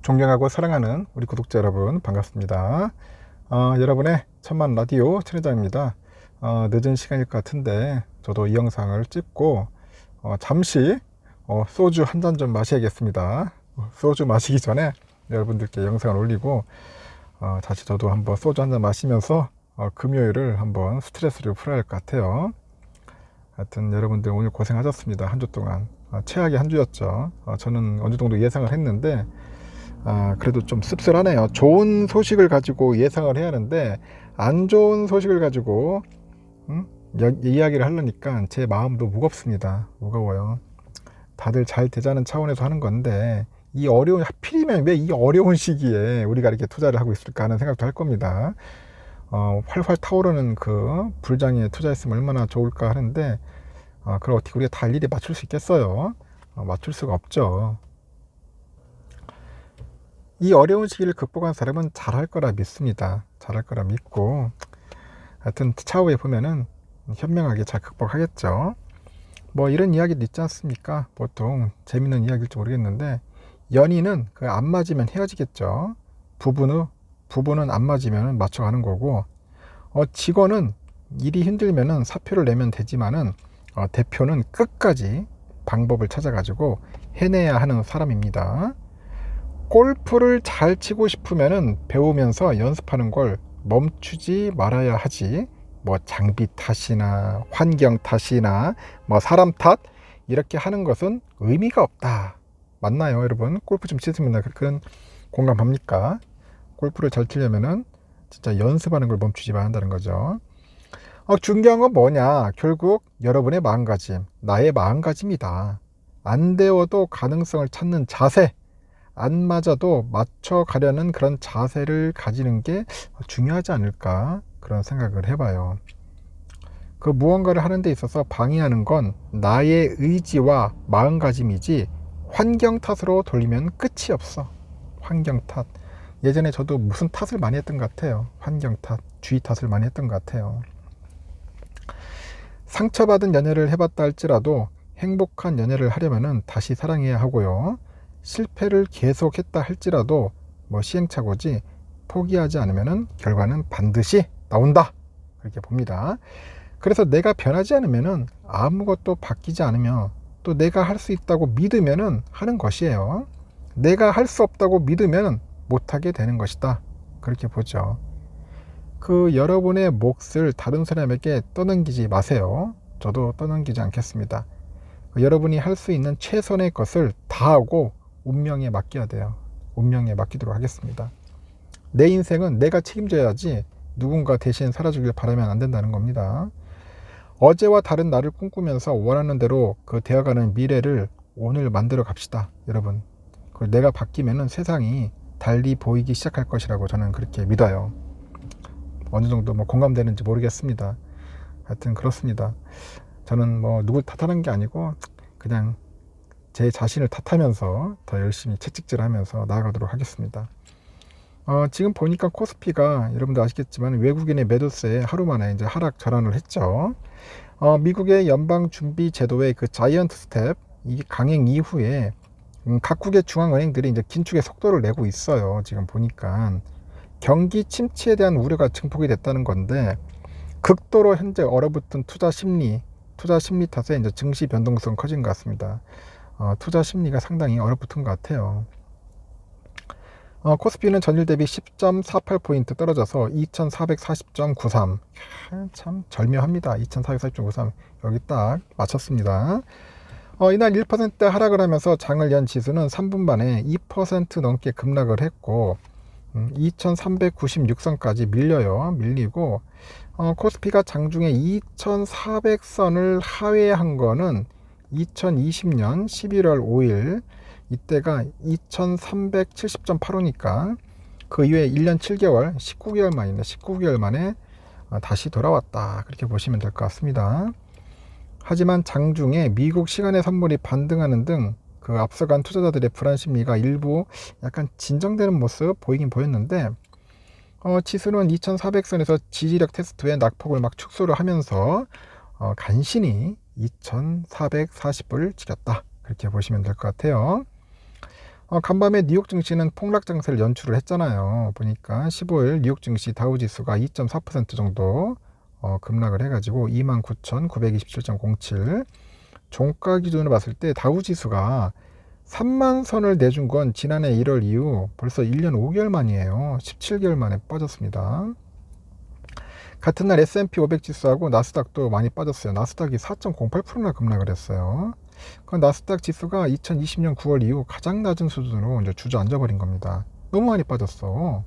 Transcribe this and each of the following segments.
존경하고 사랑하는 우리 구독자 여러분 반갑습니다. 여러분의 천만 라디오 천회장입니다. 늦은 시간일 것 같은데 저도 이 영상을 찍고 잠시 소주 한 잔 좀 마셔야겠습니다. 소주 마시기 전에 여러분들께 영상을 올리고 다시 저도 한번 소주 한 잔 마시면서 금요일을 한번 스트레스를 풀어야 할 것 같아요. 하여튼 여러분들 오늘 고생하셨습니다. 한 주 동안 최악의 한 주였죠. 저는 어느 정도 예상을 했는데 그래도 좀 씁쓸하네요. 좋은 소식을 가지고 예상을 해야 하는데 안 좋은 소식을 가지고 이야기를 하려니까 제 마음도 무겁습니다. 무거워요. 다들 잘 되자는 차원에서 하는 건데 이 어려운, 하필이면 왜 이 어려운 시기에 우리가 이렇게 투자를 하고 있을까 하는 생각도 할 겁니다. 활활 타오르는 그 불장에 투자했으면 얼마나 좋을까 하는데 그걸 어떻게 우리가 다 일일이 맞출 수 있겠어요? 맞출 수가 없죠. 이 어려운 시기를 극복한 사람은 잘할 거라 믿습니다. 잘할 거라 믿고 하여튼 차후에 보면은 현명하게 잘 극복하겠죠. 뭐 이런 이야기도 있지 않습니까? 보통 재밌는 이야기일지 모르겠는데 연인은 그 안 맞으면 헤어지겠죠. 부부는 안 맞으면 맞춰가는 거고 직원은 일이 힘들면은 사표를 내면 되지만은 대표는 끝까지 방법을 찾아가지고 해내야 하는 사람입니다. 골프를 잘 치고 싶으면은 배우면서 연습하는 걸 멈추지 말아야 하지. 뭐 장비 탓이나 환경 탓이나 뭐 사람 탓 이렇게 하는 것은 의미가 없다. 맞나요, 여러분? 골프 좀 치시면 그런 공감합니까? 골프를 잘 치려면은 진짜 연습하는 걸 멈추지 말아야 한다는 거죠. 중요한 건 뭐냐? 결국 여러분의 마음가짐, 나의 마음가짐이다. 안 되어도 가능성을 찾는 자세, 안 맞아도 맞춰가려는 그런 자세를 가지는 게 중요하지 않을까 그런 생각을 해봐요. 그 무언가를 하는 데 있어서 방해하는 건 나의 의지와 마음가짐이지 환경 탓으로 돌리면 끝이 없어. 환경 탓. 예전에 저도 무슨 탓을 많이 했던 것 같아요. 환경 탓, 주의 탓을 많이 했던 것 같아요. 상처받은 연애를 해봤다 할지라도 행복한 연애를 하려면 다시 사랑해야 하고요. 실패를 계속했다 할지라도 뭐 시행착오지 포기하지 않으면 결과는 반드시 나온다. 그렇게 봅니다. 그래서 내가 변하지 않으면 아무것도 바뀌지 않으며 또 내가 할 수 있다고 믿으면 하는 것이에요. 내가 할 수 없다고 믿으면 못하게 되는 것이다. 그렇게 보죠. 그 여러분의 몫을 다른 사람에게 떠넘기지 마세요. 저도 떠넘기지 않겠습니다. 여러분이 할 수 있는 최선의 것을 다하고 운명에 맡겨야 돼요. 운명에 맡기도록 하겠습니다. 내 인생은 내가 책임져야지 누군가 대신 살아주길 바라면 안 된다는 겁니다. 어제와 다른 나를 꿈꾸면서 원하는 대로 그 되어가는 미래를 오늘 만들어 갑시다. 여러분, 내가 바뀌면은 세상이 달리 보이기 시작할 것이라고 저는 그렇게 믿어요. 어느 정도 뭐 공감되는지 모르겠습니다. 하여튼 그렇습니다. 저는 뭐 누굴 탓하는 게 아니고 그냥 제 자신을 탓하면서 더 열심히 채찍질하면서 나아가도록 하겠습니다. 지금 보니까 코스피가 여러분들 아시겠지만 외국인의 매도세에 하루 만에 이제 하락 전환을 했죠. 미국의 연방준비제도의 그 자이언트 스텝 이 강행 이후에 각국의 중앙은행들이 이제 긴축의 속도를 내고 있어요. 지금 보니까 경기 침체에 대한 우려가 증폭이 됐다는 건데 극도로 현재 얼어붙은 투자 심리 탓에 이제 증시 변동성 커진 것 같습니다. 투자 심리가 상당히 얼어붙은 것 같아요. 코스피는 전일 대비 10.48포인트 떨어져서 2440.93 참 절묘합니다. 2440.93 여기 딱 맞췄습니다. 이날 1% 하락을 하면서 장을 연 지수는 3분 만에 2% 넘게 급락을 했고 2396선까지 밀리고 코스피가 장중에 2400선을 하회한 거는 2020년 11월 5일 이때가 2370.85니까 그 이후에 1년 7개월 19개월 만에 다시 돌아왔다. 그렇게 보시면 될 것 같습니다. 하지만 장중에 미국 시간의 선물이 반등하는 등 그 앞서간 투자자들의 불안 심리가 일부 약간 진정되는 모습 보이긴 보였는데 지수는 2400선에서 지지력 테스트 후에 낙폭을 막 축소를 하면서 간신히 2440불을 찍었다. 그렇게 보시면 될 것 같아요. 간밤에 뉴욕 증시는 폭락 장세를 연출을 했잖아요. 보니까 15일 뉴욕 증시 다우 지수가 2.4% 정도 급락을 해가지고 29,927.07. 종가 기준으로 봤을 때 다우 지수가 3만 선을 내준 건 지난해 1월 이후 벌써 1년 5개월 만이에요. 17개월 만에 빠졌습니다. 같은 날 S&P 500 지수하고 나스닥도 많이 빠졌어요. 나스닥이 4.08%나 급락을 했어요. 그 나스닥 지수가 2020년 9월 이후 가장 낮은 수준으로 이제 주저앉아 버린 겁니다. 너무 많이 빠졌어.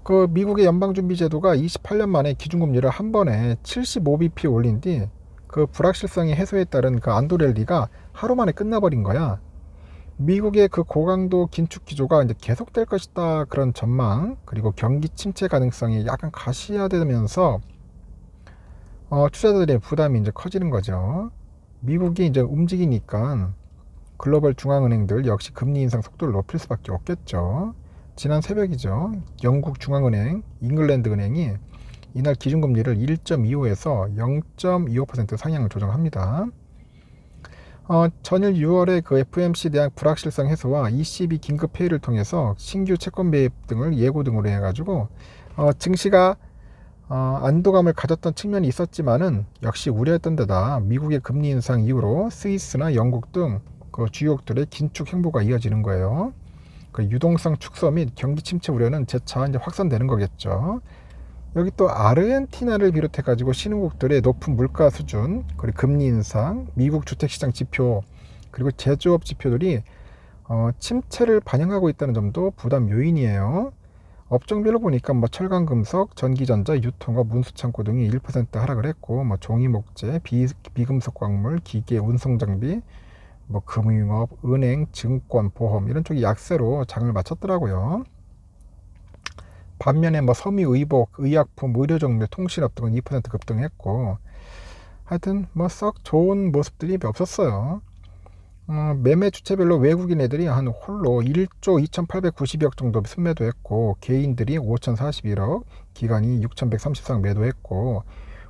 그 미국의 연방준비제도가 28년 만에 기준금리를 한 번에 75bp 올린 뒤 그 불확실성이 해소에 따른 그 안도랠리가 하루 만에 끝나버린 거야. 미국의 그 고강도 긴축 기조가 이제 계속될 것이다 그런 전망, 그리고 경기 침체 가능성이 약간 가시화되면서 투자자들의 부담이 이제 커지는 거죠. 미국이 이제 움직이니까 글로벌 중앙은행들 역시 금리 인상 속도를 높일 수밖에 없겠죠. 지난 새벽이죠. 영국 중앙은행 잉글랜드 은행이 이날 기준금리를 1.25에서 0.25% 상향을 조정합니다. 전일 6월에 그 FOMC 대학 불확실성 해소와 ECB 긴급 회의를 통해서 신규 채권 매입 등을 예고 등으로 해가지고 증시가 안도감을 가졌던 측면이 있었지만은 역시 우려했던 데다 미국의 금리 인상 이후로 스위스나 영국 등 그 주요국들의 긴축 행보가 이어지는 거예요. 그 유동성 축소 및 경기 침체 우려는 재차 이제 확산되는 거겠죠. 여기 또 아르헨티나를 비롯해 가지고 신흥국들의 높은 물가 수준, 그리고 금리 인상, 미국 주택시장 지표, 그리고 제조업 지표들이 침체를 반영하고 있다는 점도 부담 요인이에요. 업종별로 보니까 뭐 철강, 금속, 전기전자, 유통업, 운수창고 등이 1% 하락을 했고, 뭐 종이, 목재, 비금속 광물, 기계, 운송장비, 뭐 금융업, 은행, 증권, 보험 이런 쪽이 약세로 장을 마쳤더라고요. 반면에 뭐 섬유의복, 의약품, 의료종류, 통신업 등은 2% 급등했고, 하여튼 뭐 썩 좋은 모습들이 없었어요. 매매 주체별로 외국인 애들이 한 홀로 1조 2,890억 정도 순매도했고, 개인들이 5,041억, 기관이 6,134억 매도했고,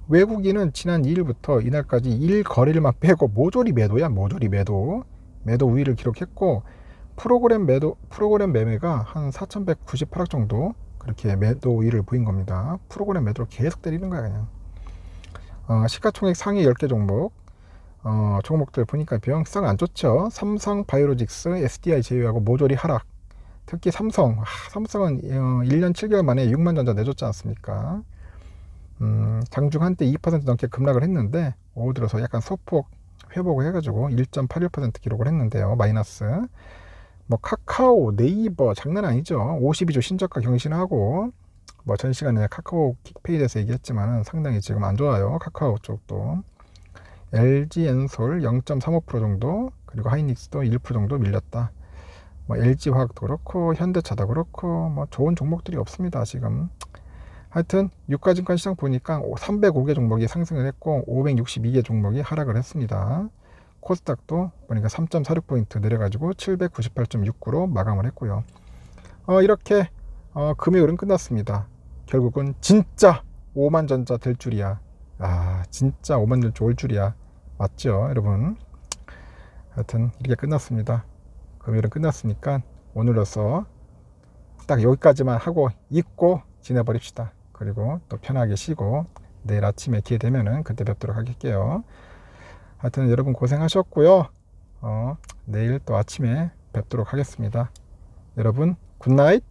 외국인은 지난 2일부터 이날까지 1거래일만 빼고 모조리 매도야. 모조리 매도 우위를 기록했고, 프로그램 매매가 한 4,198억 정도 그렇게 매도 우위를 보인 겁니다. 프로그램 매도를 계속 때리는 거야 그냥. 시가총액 상위 10개 종목들 보니까 병성 안 좋죠. 삼성 바이오로직스, SDI 제외하고 모조리 하락. 특히 삼성은 1년 7개월 만에 6만 전자 내줬지 않습니까? 장중 한때 2% 넘게 급락을 했는데 오후 들어서 약간 소폭 회복을 해가지고 1.81% 기록을 했는데요. 마이너스. 뭐 카카오, 네이버 장난 아니죠. 52조 신저가 경신하고, 뭐 전 시간에 카카오 킥페이에 대해서 얘기했지만은 상당히 지금 안 좋아요. 카카오 쪽도. LG 엔솔 0.35% 정도, 그리고 하이닉스도 1% 정도 밀렸다. 뭐 LG화학도 그렇고 현대차도 그렇고 뭐 좋은 종목들이 없습니다 지금. 하여튼 유가증권 시장 보니까 305개 종목이 상승을 했고 562개 종목이 하락을 했습니다. 코스닥도 보니까 3.46포인트 내려가지고 798.69로 마감을 했고요. 이렇게 금요일은 끝났습니다. 결국은 진짜 5만 전자 될 줄이야. 진짜 5만 전자 올 줄이야. 맞죠 여러분? 하여튼 이렇게 끝났습니다. 금요일은 끝났으니까 오늘로서 딱 여기까지만 하고 잊고 지내버립시다. 그리고 또 편하게 쉬고 내일 아침에 기회 되면은 그때 뵙도록 할게요. 하여튼 여러분 고생하셨고요. 내일 또 아침에 뵙도록 하겠습니다. 여러분 굿나잇.